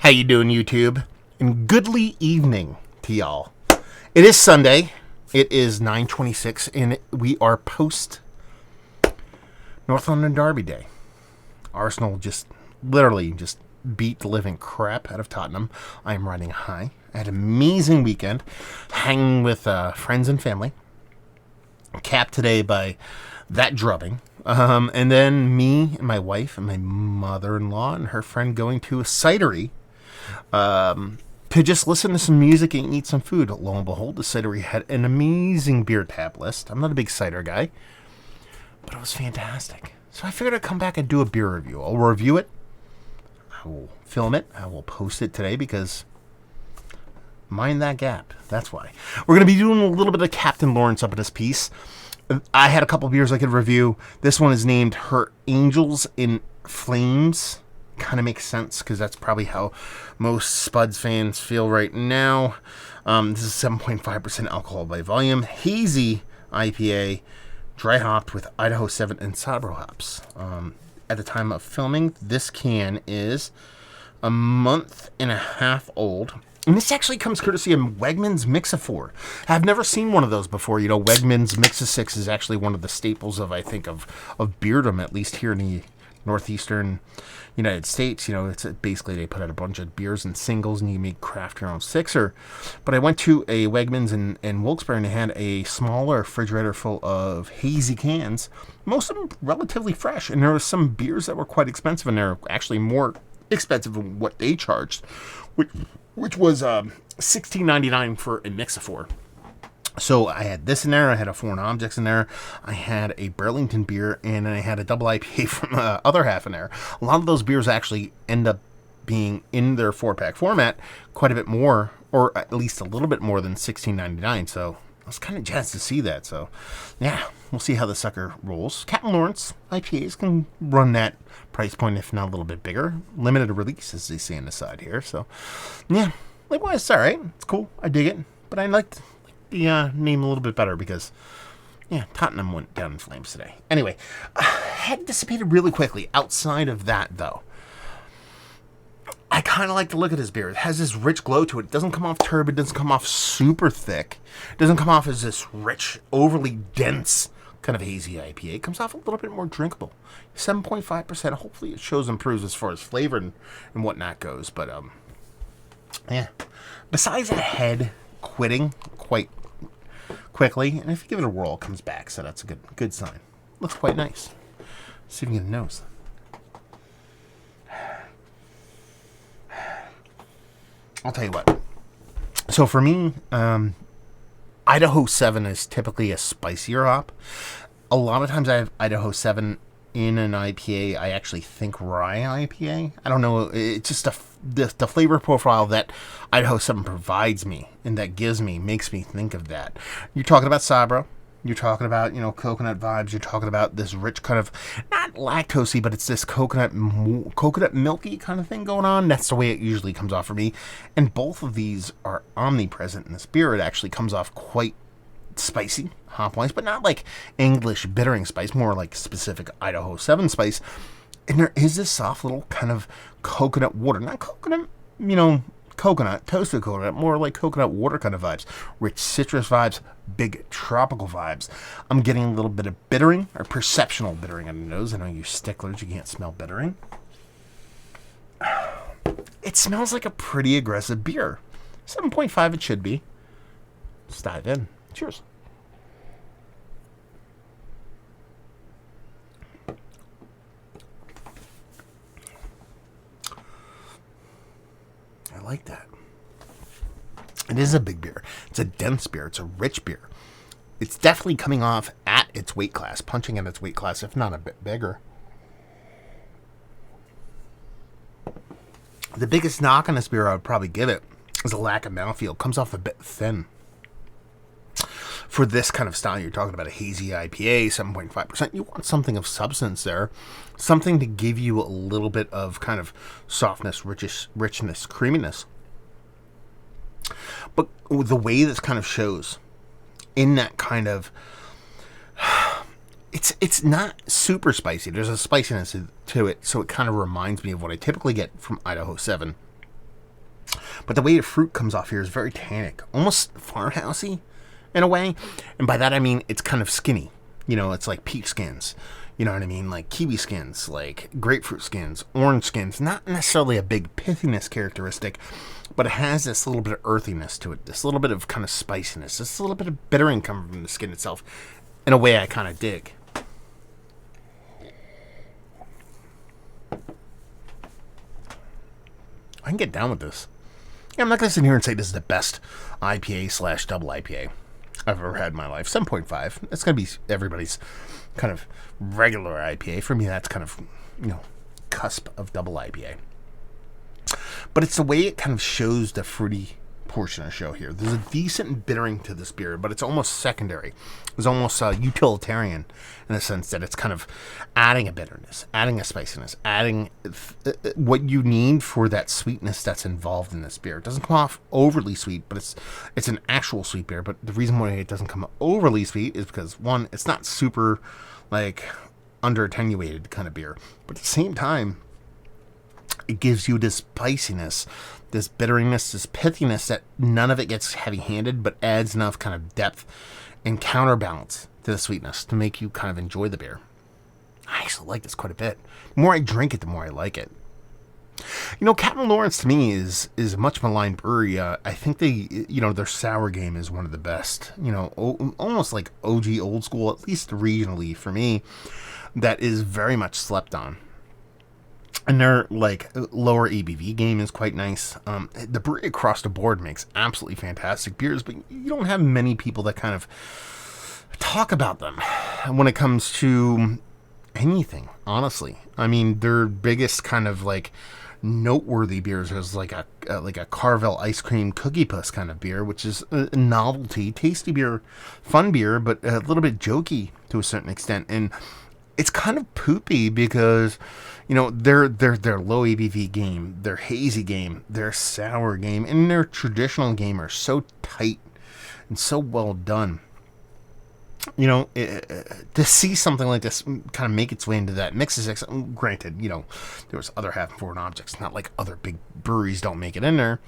How you doing, YouTube? And goodly evening to y'all. It is Sunday. It is 9:26, and we are post North London Derby Day. Arsenal literally beat the living crap out of Tottenham. I am riding high. I had an amazing weekend, hanging with friends and family. Capped today by that drubbing. And then me and my wife and my mother-in-law and her friend going to a cidery to just listen to some music and eat some food. Lo and behold, the cidery had an amazing beer tab list. I'm not a big cider guy, but it was fantastic. So I figured I'd come back and do a beer review. I'll review it. I will film it. I will post it today because mind that gap. That's why. We're going to be doing a little bit of Captain Lawrence up in this piece. I had a couple beers I could review. This one is named Her Angels in Flames. Kind of makes sense because that's probably how most Spuds fans feel right now. This is 7.5% alcohol by volume. Hazie IPA, dry hopped with Idaho 7 and Sabro hops. At the time of filming, this can is a month and a half old. And this actually comes courtesy of Wegmans Mix-A-4. I've never seen one of those before. You know, Wegmans Mix-A-6 is actually one of the staples of beerdom, at least here in the northeastern United States. You know, it's basically they put out a bunch of beers and singles, and you make craft your own sixer. But I went to a Wegmans in Wilkes-Barre, and they had a smaller refrigerator full of hazy cans, most of them relatively fresh. And there were some beers that were quite expensive, and they're actually more expensive than what they charged, which was $16.99 for a Mix-A-4. So I had this in there. I had a Foreign Objects in there. I had a Burlington beer, and then I had a double IPA from the other half in there. A lot of those beers actually end up being in their 4-pack format quite a bit more, or at least a little bit more than $16.99. So I was kind of jazzed to see that. So yeah, we'll see how the sucker rolls. Captain Lawrence IPAs can run that price point, if not a little bit bigger. Limited release, as they say on the side here. So yeah, likewise, it's all right. It's cool. I dig it. But I liked the name a little bit better because, yeah, Tottenham went down in flames today. Anyway, had dissipated really quickly. Outside of that, though, I kind of like the look of this beer. It has this rich glow to it. It doesn't come off turbid. It doesn't come off super thick. It doesn't come off as this rich, overly dense kind of hazy IPA. It comes off a little bit more drinkable. 7.5%. Hopefully it shows improves as far as flavor and whatnot goes. But, yeah. Besides a head quitting quite quickly, and if you give it a whirl, it comes back. So that's a good sign. Looks quite nice. Let's see if we can get a nose. I'll tell you what. So for me, Idaho 7 is typically a spicier hop. A lot of times I have Idaho 7 in an IPA. I actually think rye IPA. I don't know. It's just the flavor profile that Idaho 7 provides me and that makes me think of that. You're talking about Sabro. You're talking about, coconut vibes. You're talking about this rich kind of, not lactosey, but it's this coconut milky kind of thing going on. That's the way it usually comes off for me. And both of these are omnipresent in this beer. It actually comes off quite spicy, hop-wise, but not like English bittering spice, more like specific Idaho 7 spice. And there is this soft little kind of coconut water. Not coconut, coconut, toasted coconut, more like coconut water kind of vibes. Rich citrus vibes, big tropical vibes. I'm getting a little bit of bittering, or perceptional bittering on the nose. I know you sticklers, you can't smell bittering. It smells like a pretty aggressive beer. 7.5 it should be. Let's dive in. Cheers. I like that. It is a big beer. It's a dense beer. It's a rich beer. It's definitely coming off at its weight class, punching at its weight class, if not a bit bigger. The biggest knock on this beer I would probably give it is a lack of mouthfeel. It comes off a bit thin. For this kind of style, you're talking about a hazy IPA, 7.5%. You want something of substance there. Something to give you a little bit of kind of softness, richness, creaminess. But the way this kind of shows in that kind of It's not super spicy. There's a spiciness to it, so it kind of reminds me of what I typically get from Idaho 7. But the way the fruit comes off here is very tannic, almost farmhousey in a way. And by that I mean it's kind of skinny. It's like peach skins. You know what I mean? Like kiwi skins, like grapefruit skins, orange skins. Not necessarily a big pithiness characteristic, but it has this little bit of earthiness to it. This little bit of kind of spiciness. This little bit of bittering coming from the skin itself. In a way I kind of dig. I can get down with this. Yeah, I'm not going to sit here and say this is the best IPA / double IPA I've ever had in my life. 7.5. That's going to be everybody's kind of regular IPA. For me, that's kind of, cusp of double IPA. But it's the way it kind of shows the fruity portion of the show here. There's a decent bittering to this beer, but it's almost secondary. It's almost utilitarian in the sense that it's kind of adding a bitterness, adding a spiciness, adding what you need for that sweetness that's involved in this beer. It doesn't come off overly sweet, but it's an actual sweet beer. But the reason why it doesn't come overly sweet is because, one, it's not super like under attenuated kind of beer, but at the same time, it gives you this spiciness, this bitterness, this pithiness that none of it gets heavy-handed, but adds enough kind of depth and counterbalance to the sweetness to make you kind of enjoy the beer. I actually like this quite a bit. The more I drink it, the more I like it. Captain Lawrence to me is a much maligned brewery. I think their sour game is one of the best. Almost like OG old school, at least regionally for me, that is very much slept on. And their lower ABV game is quite nice. The brewery across the board makes absolutely fantastic beers, but you don't have many people that kind of talk about them when it comes to anything, honestly. I mean, their biggest kind of noteworthy beers is like a Carvel ice cream cookie puss kind of beer, which is a novelty, tasty beer, fun beer, but a little bit jokey to a certain extent. And it's kind of poopy because their low ABV game, their hazy game, their sour game, and their traditional game are so tight and so well done. To see something like this kind of make its way into that mix is excellent. Granted, there was other half and foreign objects, not like other big breweries don't make it in there.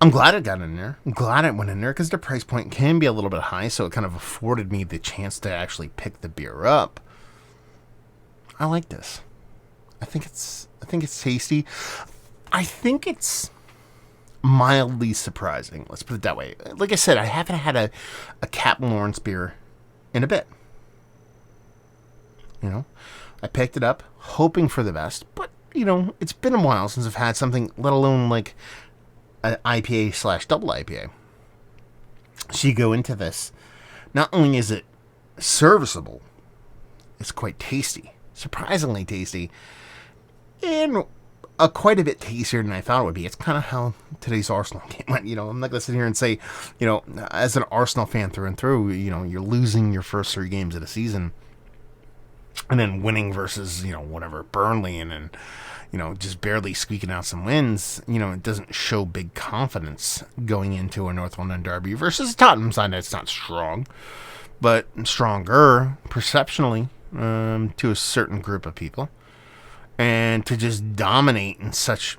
I'm glad it got in there. I'm glad it went in there because their price point can be a little bit high, so it kind of afforded me the chance to actually pick the beer up. I like this. I think it's tasty. I think it's mildly surprising. Let's put it that way. Like I said, I haven't had a Captain Lawrence beer in a bit. I picked it up hoping for the best, but it's been a while since I've had something, let alone like an IPA / double IPA. So you go into this, not only is it serviceable, it's quite tasty. Surprisingly tasty, and quite a bit tastier than I thought it would be. It's kind of how today's Arsenal game went. I'm not going to sit here and say, as an Arsenal fan through and through, you're losing your first 3 games of the season and then winning versus, Burnley and then, just barely squeaking out some wins. It doesn't show big confidence going into a North London derby versus a Tottenham side that's not strong, but stronger perceptionally. To a certain group of people, and to just dominate in such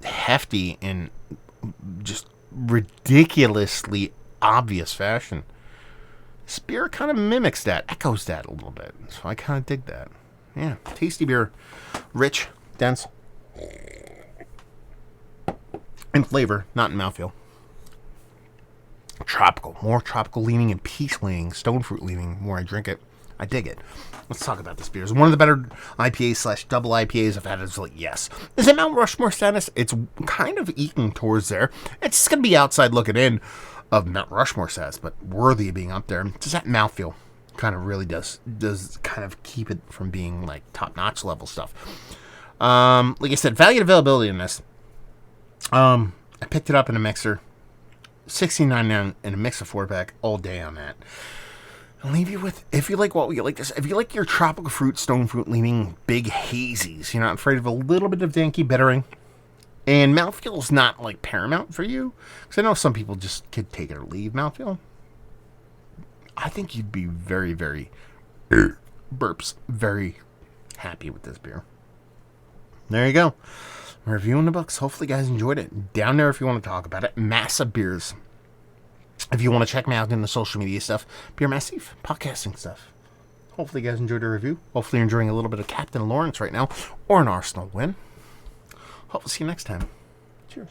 hefty and just ridiculously obvious fashion. This beer kind of mimics that, echoes that a little bit, so I kind of dig that. Yeah, tasty beer, rich, dense, in flavor, not in mouthfeel. Tropical, more tropical leaning and peach leaning, stone fruit leaning. More I drink it, I dig it. Let's talk about this beer. It's one of the better IPA / double IPAs I've had. It's yes. Is it Mount Rushmore status? It's kind of eking towards there. It's going to be outside looking in of Mount Rushmore status, but worthy of being up there. Just that mouthfeel kind of really does kind of keep it from being like top-notch level stuff. Like I said, value and availability in this. I picked it up in a mixer. $69 in a mixer 4-pack all day on that. I'll leave you with, if you like this, if you like your tropical fruit, stone fruit leaning, big hazies, you're not afraid of a little bit of danky bittering, and mouthfeel is not like paramount for you, because I know some people just could take it or leave mouthfeel. I think you'd be very, very, very happy with this beer. There you go. reviewing the books. Hopefully, you guys enjoyed it. Down there if you want to talk about it. Massive Beers. If you want to check me out in the social media stuff, Beer Massive, podcasting stuff. Hopefully, you guys enjoyed the review. Hopefully, you're enjoying a little bit of Captain Lawrence right now, or an Arsenal win. Hope to see you next time. Cheers.